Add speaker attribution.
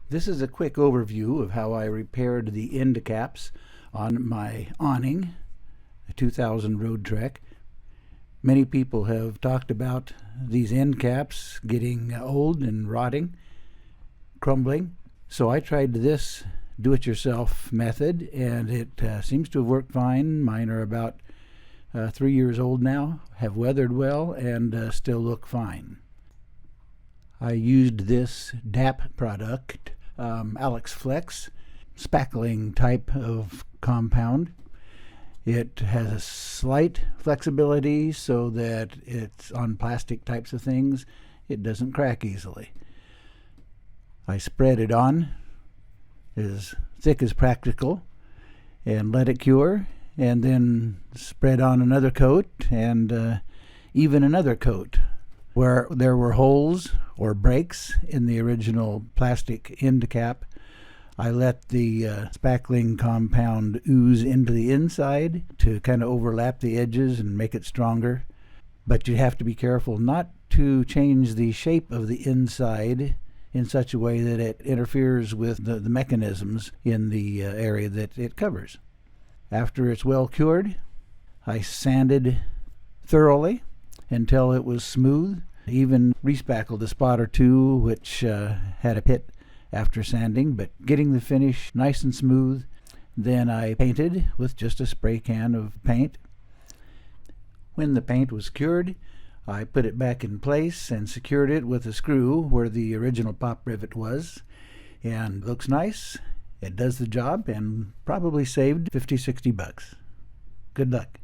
Speaker 1: This is a quick overview of how I repaired the end caps on my awning, a 2000 Road Trek. Many people have talked about these end caps getting old and rotting, crumbling. So I tried this do-it-yourself method, and it seems to have worked fine. Mine are about 3 years old now, have weathered well, and still look fine. I used this DAP product, Alex Flex, spackling type of compound. It has a slight flexibility so that it's on plastic types of things. It doesn't crack easily. I spread it on as thick as practical and let it cure, and then spread on another coat and even another coat. Where there were holes or breaks in the original plastic end cap, I let the spackling compound ooze into the inside to kind of overlap the edges and make it stronger. But you have to be careful not to change the shape of the inside in such a way that it interferes with the mechanisms in the area that it covers. After it's well cured, I sanded thoroughly until it was smooth. Even respackled a spot or two which had a pit after sanding, but getting the finish nice and smooth. Then I painted with just a spray can of paint. When the paint was cured, I put it back in place and secured it with a screw where the original pop rivet was, and looks nice. It does the job and probably saved $50-60. Good luck.